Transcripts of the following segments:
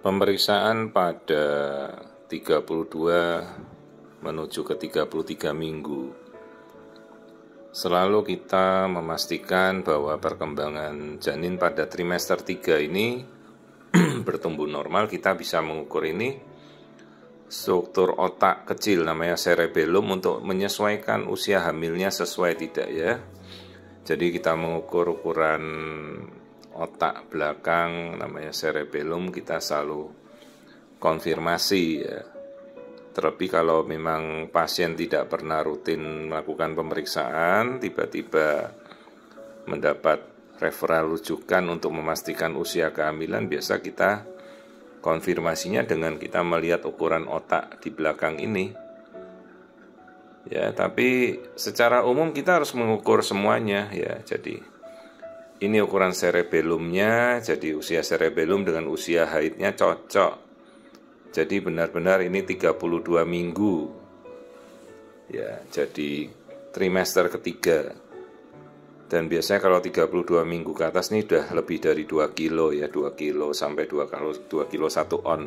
Pemeriksaan pada 32 menuju ke 33 minggu. Selalu kita memastikan bahwa perkembangan janin pada trimester 3 ini bertumbuh normal. Kita bisa mengukur ini struktur otak kecil namanya cerebellum untuk menyesuaikan usia hamilnya sesuai tidak ya. Jadi kita mengukur ukuran otak belakang namanya cerebellum, kita selalu konfirmasi ya. Terlebih kalau memang pasien tidak pernah rutin melakukan pemeriksaan, tiba-tiba mendapat referral rujukan untuk memastikan usia kehamilan, biasa kita konfirmasinya dengan kita melihat ukuran otak di belakang ini. Ya, tapi secara umum kita harus mengukur semuanya ya. Jadi ini ukuran cerebellumnya, jadi usia cerebellum dengan usia haidnya cocok. Jadi benar-benar ini 32 minggu. Ya, jadi trimester ketiga. Dan biasanya kalau 32 minggu ke atas ini udah lebih dari 2 kilo ya, 2 kilo sampai 2 kilo 1 on.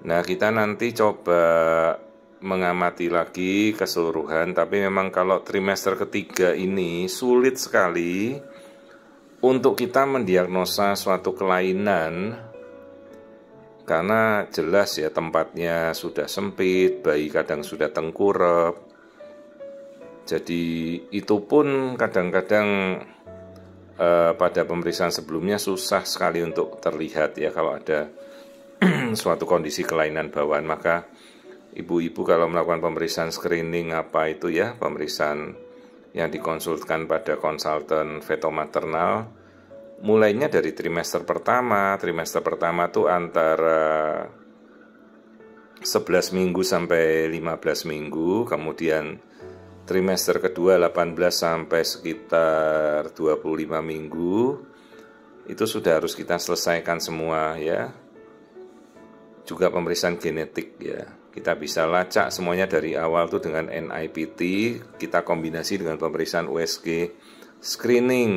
Nah, kita nanti coba mengamati lagi keseluruhan, tapi memang kalau trimester ketiga ini sulit sekali untuk kita mendiagnosa suatu kelainan karena jelas ya tempatnya sudah sempit, bayi kadang sudah tengkurap. Jadi itu pun kadang-kadang pada pemeriksaan sebelumnya susah sekali untuk terlihat ya kalau ada suatu kondisi kelainan bawaan. Maka ibu-ibu kalau melakukan pemeriksaan screening apa itu ya, pemeriksaan yang dikonsultkan pada konsultan fetomaternal, mulainya dari trimester pertama. Trimester pertama tuh antara 11 minggu sampai 15 minggu, kemudian trimester kedua 18 sampai sekitar 25 minggu. Itu sudah harus kita selesaikan semua ya. Juga pemeriksaan genetik ya. Kita bisa lacak semuanya dari awal tuh dengan NIPT, kita kombinasi dengan pemeriksaan USG screening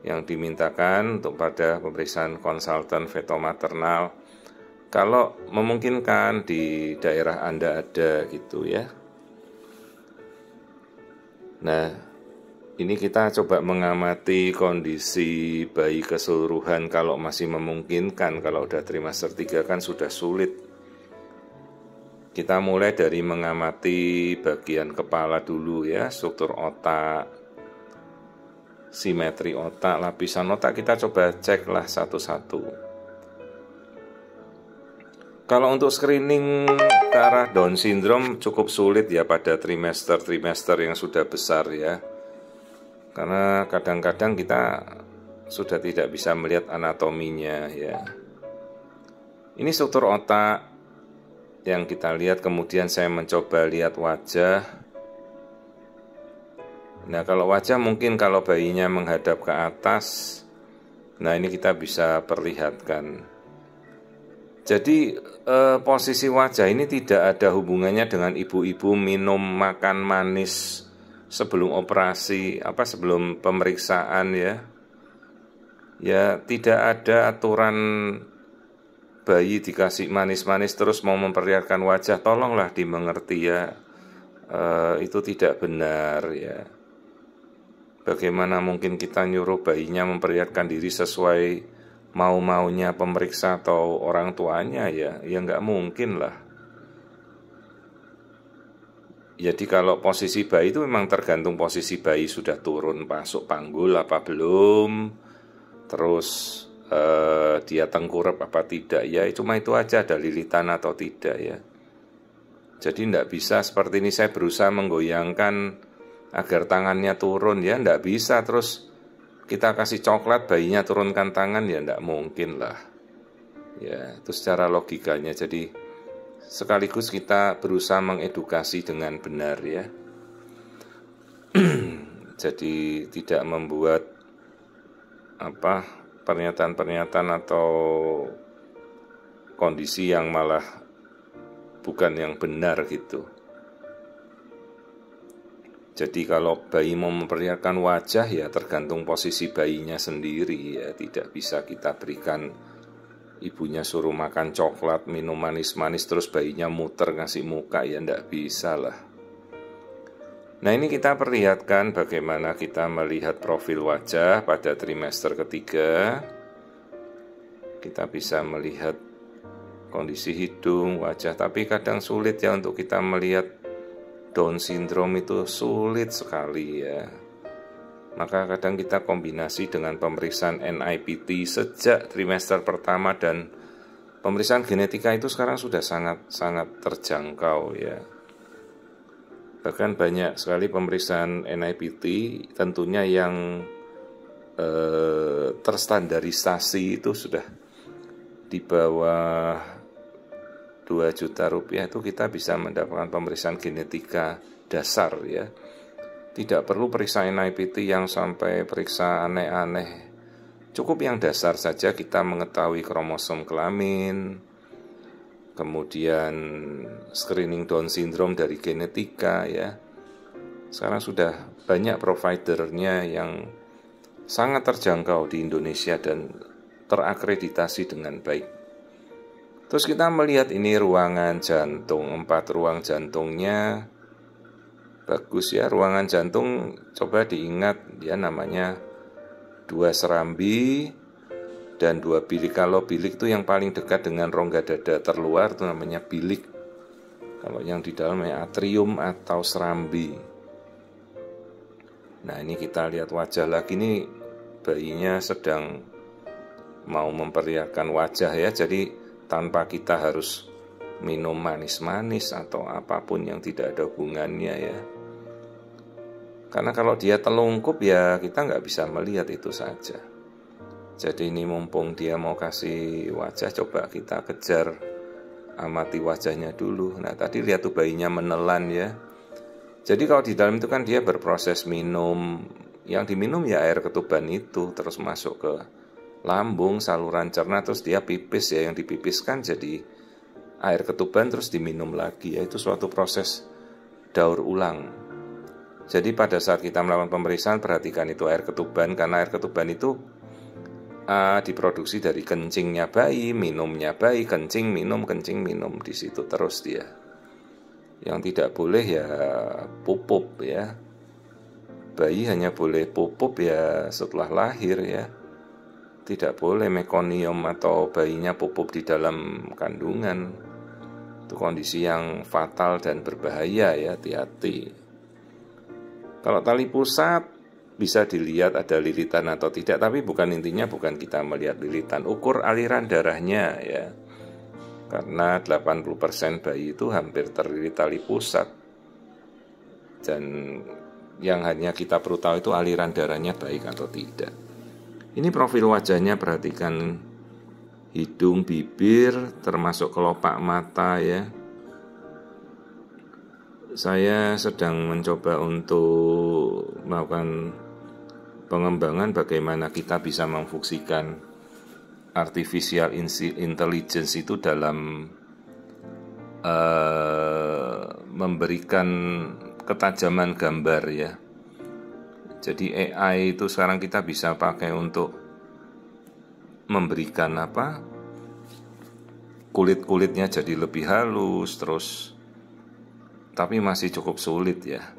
yang dimintakan untuk pada pemeriksaan konsultan fetomaternal. Kalau memungkinkan di daerah Anda ada gitu ya. Nah, ini kita coba mengamati kondisi bayi keseluruhan kalau masih memungkinkan. Kalau udah trimester 3 kan sudah sulit. Kita mulai dari mengamati bagian kepala dulu ya, struktur otak, simetri otak, lapisan otak kita coba ceklah satu-satu. Kalau untuk screening ke arah Down syndrome cukup sulit ya pada trimester-trimester yang sudah besar ya. Karena kadang-kadang kita sudah tidak bisa melihat anatominya ya. Ini struktur otak yang kita lihat, kemudian saya mencoba lihat wajah. Nah, kalau wajah mungkin kalau bayinya menghadap ke atas, nah ini kita bisa perlihatkan. Jadi posisi wajah ini tidak ada hubungannya dengan ibu-ibu minum makan manis sebelum operasi, sebelum pemeriksaan ya. Ya, tidak ada aturan bayi dikasih manis-manis terus mau memperlihatkan wajah, tolonglah dimengerti ya. Itu tidak benar ya. Bagaimana mungkin kita nyuruh bayinya memperlihatkan diri sesuai mau-maunya pemeriksa atau orang tuanya ya? Ya nggak mungkin lah. Jadi kalau posisi bayi itu memang tergantung posisi bayi sudah turun masuk panggul apa belum, terus dia tengkurap apa tidak ya, cuma itu aja, ada lilitan atau tidak ya. Jadi tidak bisa seperti ini saya berusaha menggoyangkan agar tangannya turun ya, tidak bisa terus kita kasih coklat bayinya turunkan tangan ya, tidak mungkin lah ya, itu secara logikanya. Jadi sekaligus kita berusaha mengedukasi dengan benar ya. Jadi tidak membuat pernyataan-pernyataan atau kondisi yang malah bukan yang benar gitu. Jadi kalau bayi mau memperlihatkan wajah ya tergantung posisi bayinya sendiri ya, tidak bisa kita berikan ibunya suruh makan coklat, minum manis-manis, terus bayinya muter ngasih muka, ya ndak bisa lah. Nah, ini kita perlihatkan bagaimana kita melihat profil wajah pada trimester ketiga. Kita bisa melihat kondisi hidung, wajah, tapi kadang sulit ya untuk kita melihat Down syndrome, itu sulit sekali ya. Maka kadang kita kombinasi dengan pemeriksaan NIPT sejak trimester pertama, dan pemeriksaan genetika itu sekarang sudah sangat terjangkau ya. Bahkan banyak sekali pemeriksaan NIPT tentunya yang terstandarisasi itu sudah di bawah 2 juta rupiah, itu kita bisa mendapatkan pemeriksaan genetika dasar ya. Tidak perlu periksa NIPT yang sampai periksa aneh-aneh. Cukup yang dasar saja, kita mengetahui kromosom kelamin, kemudian screening Down syndrome dari genetika ya. Sekarang sudah banyak providernya yang sangat terjangkau di Indonesia dan terakreditasi dengan baik. Terus kita melihat ini ruangan jantung, 4 ruang jantungnya bagus ya. Ruangan jantung coba diingat ya, namanya 2 serambi dan 2 bilik. Kalau bilik itu yang paling dekat dengan rongga dada terluar itu namanya bilik. Kalau yang di dalamnya atrium atau serambi. Nah, ini kita lihat wajah lagi, ini bayinya sedang mau memperlihatkan wajah ya. Jadi tanpa kita harus minum manis-manis atau apapun yang tidak ada hubungannya ya. Karena kalau dia telungkup ya kita nggak bisa melihat itu saja. Jadi ini mumpung dia mau kasih wajah, coba kita kejar, amati wajahnya dulu. Nah, tadi lihat tuh bayinya menelan ya. Jadi kalau di dalam itu kan dia berproses minum, yang diminum ya air ketuban itu, terus masuk ke lambung, saluran cerna, terus dia pipis ya, yang dipipiskan jadi air ketuban terus diminum lagi ya. Itu suatu proses daur ulang. Jadi pada saat kita melakukan pemeriksaan, perhatikan itu air ketuban, karena air ketuban itu diproduksi dari kencingnya bayi, minumnya bayi, kencing minum, di situ terus dia. Yang tidak boleh ya pupuk ya. Bayi hanya boleh pupuk ya setelah lahir ya. Tidak boleh mekonium atau bayinya pupuk di dalam kandungan. Itu kondisi yang fatal dan berbahaya ya, hati-hati. Kalau tali pusat bisa dilihat ada lilitan atau tidak, tapi intinya bukan kita melihat lilitan, ukur aliran darahnya ya. Karena 80% bayi itu hampir terlilit tali pusat. Dan yang hanya kita perlu tahu itu aliran darahnya baik atau tidak. Ini profil wajahnya, perhatikan hidung, bibir, termasuk kelopak mata ya. Saya sedang mencoba untuk melakukan pengembangan bagaimana kita bisa memfungsikan artificial intelligence itu dalam memberikan ketajaman gambar ya. Jadi AI itu sekarang kita bisa pakai untuk memberikan kulit-kulitnya jadi lebih halus, terus tapi masih cukup sulit ya.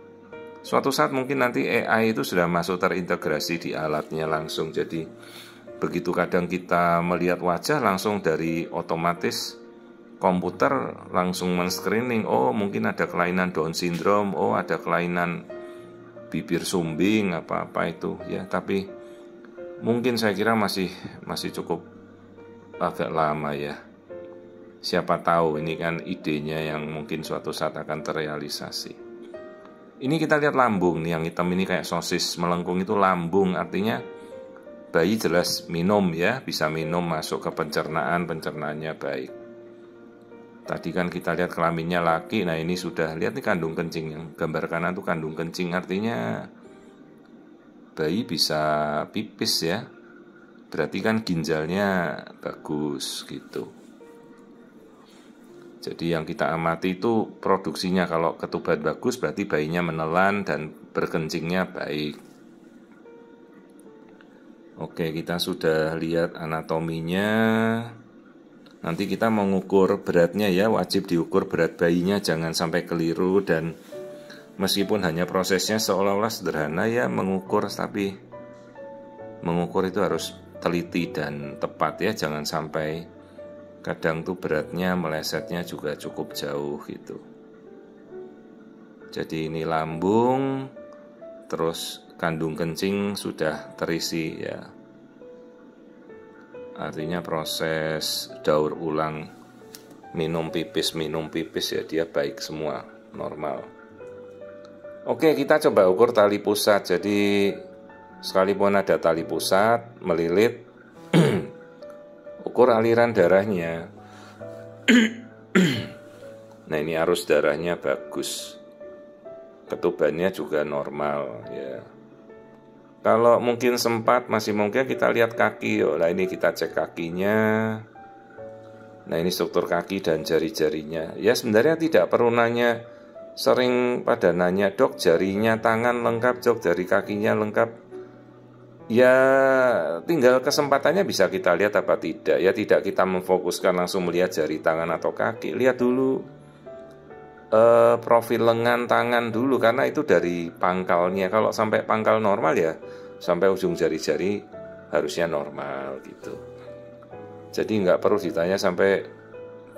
Suatu saat mungkin nanti AI itu sudah masuk terintegrasi di alatnya langsung. Jadi begitu kadang kita melihat wajah, langsung dari otomatis komputer langsung men-screening, oh mungkin ada kelainan Down syndrome, oh ada kelainan bibir sumbing, apa-apa itu ya. Tapi mungkin saya kira masih cukup agak lama ya. Siapa tahu ini kan idenya yang mungkin suatu saat akan terrealisasi. Ini kita lihat lambung nih, yang hitam ini kayak sosis melengkung, itu lambung, artinya bayi jelas minum ya, bisa minum, masuk ke pencernaannya baik. Tadi kan kita lihat kelaminnya laki, nah ini sudah lihat nih kandung kencing, yang gambar kanan itu kandung kencing, artinya bayi bisa pipis ya. Berarti kan ginjalnya bagus gitu. Jadi yang kita amati itu produksinya, kalau ketuban bagus berarti bayinya menelan dan berkencingnya baik. Oke, kita sudah lihat anatominya. Nanti kita mengukur beratnya ya, wajib diukur berat bayinya, jangan sampai keliru. Dan meskipun hanya prosesnya seolah-olah sederhana ya mengukur, tapi mengukur itu harus teliti dan tepat ya, jangan sampai kadang tuh beratnya melesetnya juga cukup jauh gitu. Jadi ini lambung, terus kandung kencing sudah terisi ya. Artinya proses daur ulang minum pipis ya, dia baik semua, normal. Oke, kita coba ukur tali pusat. Jadi sekalipun ada tali pusat melilit, ukur aliran darahnya. Nah, ini arus darahnya bagus, ketubannya juga normal ya. Kalau mungkin sempat masih mungkin kita lihat kaki. Nah ini kita cek kakinya. Nah ini struktur kaki dan jari-jarinya. Ya sebenarnya tidak perlu nanya. Sering pada nanya, dok jarinya tangan lengkap, dok jari kakinya lengkap. Ya tinggal kesempatannya bisa kita lihat apa tidak. Ya tidak kita memfokuskan langsung melihat jari tangan atau kaki. Lihat dulu profil lengan tangan dulu, karena itu dari pangkalnya. Kalau sampai pangkal normal ya sampai ujung jari-jari harusnya normal gitu. Jadi nggak perlu ditanya sampai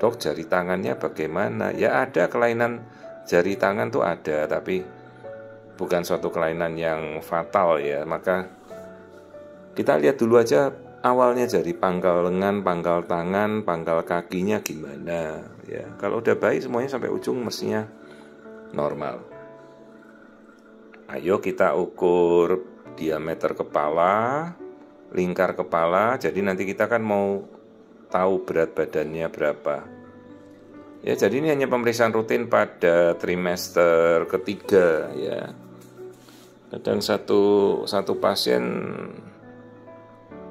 dok jari tangannya bagaimana. Ya ada kelainan jari tangan tuh ada, tapi bukan suatu kelainan yang fatal ya. Maka kita lihat dulu aja awalnya dari pangkal lengan, pangkal tangan, pangkal kakinya gimana ya. Kalau udah baik semuanya sampai ujung mestinya normal. Ayo kita ukur diameter kepala, lingkar kepala. Jadi nanti kita kan mau tahu berat badannya berapa. Ya jadi ini hanya pemeriksaan rutin pada trimester ketiga ya. Kadang satu pasien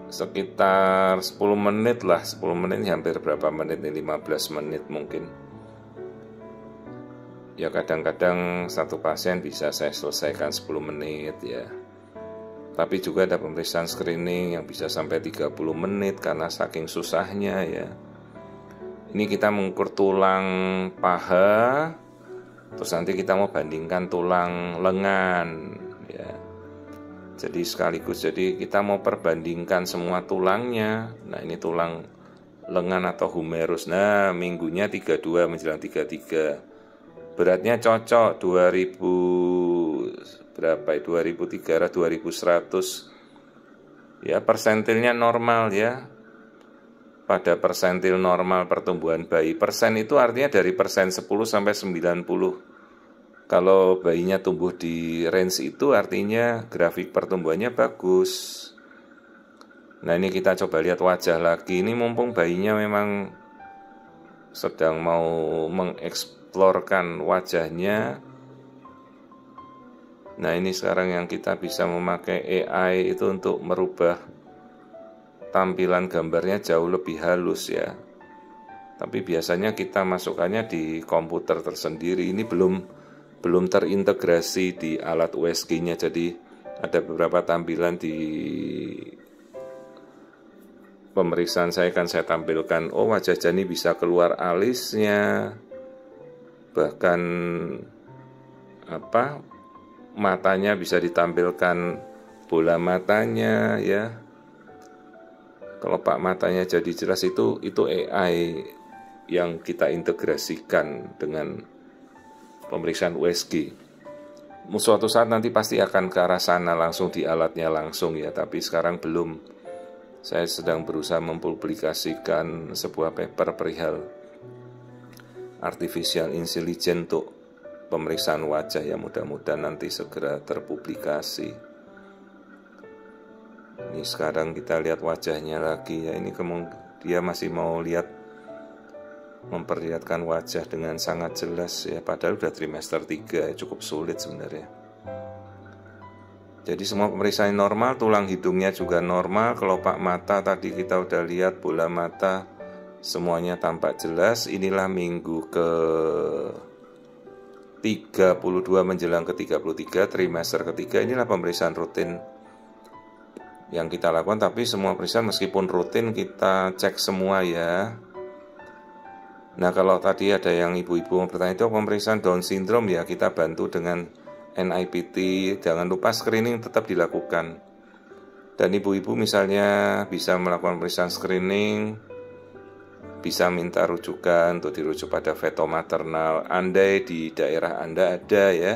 sekitar 10 menit lah, 10 menit hampir berapa menit nih, 15 menit mungkin. Ya kadang-kadang satu pasien bisa saya selesaikan 10 menit ya. Tapi juga ada pemeriksaan screening yang bisa sampai 30 menit karena saking susahnya ya. Ini kita mengukur tulang paha, terus nanti kita mau bandingkan tulang lengan ya. Jadi sekaligus, jadi kita mau perbandingkan semua tulangnya. Nah ini tulang lengan atau humerus. Nah minggunya 32 menjelang 33. Beratnya cocok 2000 berapa ya, 2300 2100. Ya persentilnya normal ya. Pada persentil normal pertumbuhan bayi. Persen itu artinya dari persen 10 sampai 90. Kalau bayinya tumbuh di range itu artinya grafik pertumbuhannya bagus. Nah ini kita coba lihat wajah lagi. Ini mumpung bayinya memang sedang mau mengeksplorkan wajahnya. Nah ini sekarang yang kita bisa memakai AI itu untuk merubah tampilan gambarnya jauh lebih halus ya. Tapi biasanya kita masukkannya di komputer tersendiri. Ini belum terintegrasi di alat USG-nya. Jadi ada beberapa tampilan di pemeriksaan saya kan saya tampilkan, oh wajah Jani bisa keluar alisnya, bahkan matanya bisa ditampilkan bola matanya ya. Kelopak matanya jadi jelas, itu AI yang kita integrasikan dengan pemeriksaan USG. Suatu saat nanti pasti akan ke arah sana langsung di alatnya langsung ya, tapi sekarang belum. Saya sedang berusaha mempublikasikan sebuah paper perihal artificial intelligence untuk pemeriksaan wajah ya, mudah-mudahan nanti segera terpublikasi. Ini sekarang kita lihat wajahnya lagi ya, ini dia masih mau memperlihatkan wajah dengan sangat jelas ya, padahal udah trimester 3 cukup sulit sebenarnya. Jadi semua pemeriksaan normal, tulang hidungnya juga normal, kelopak mata tadi kita udah lihat, bola mata semuanya tampak jelas. Inilah minggu ke 32 menjelang ke 33 trimester ketiga. Inilah pemeriksaan rutin yang kita lakukan, tapi semua pemeriksaan meskipun rutin kita cek semua ya. Nah, kalau tadi ada yang ibu-ibu mau bertanya itu pemeriksaan Down syndrome, ya kita bantu dengan NIPT. Jangan lupa screening tetap dilakukan. Dan ibu-ibu misalnya bisa melakukan pemeriksaan screening, bisa minta rujukan untuk dirujuk pada feto maternal. Andai di daerah Anda ada ya,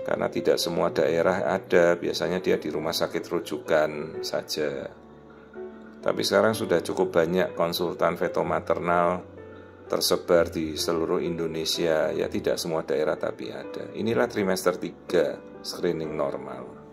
karena tidak semua daerah ada, biasanya dia di rumah sakit rujukan saja. Tapi sekarang sudah cukup banyak konsultan feto maternal tersebar di seluruh Indonesia, ya tidak semua daerah tapi ada. Inilah trimester 3 screening normal.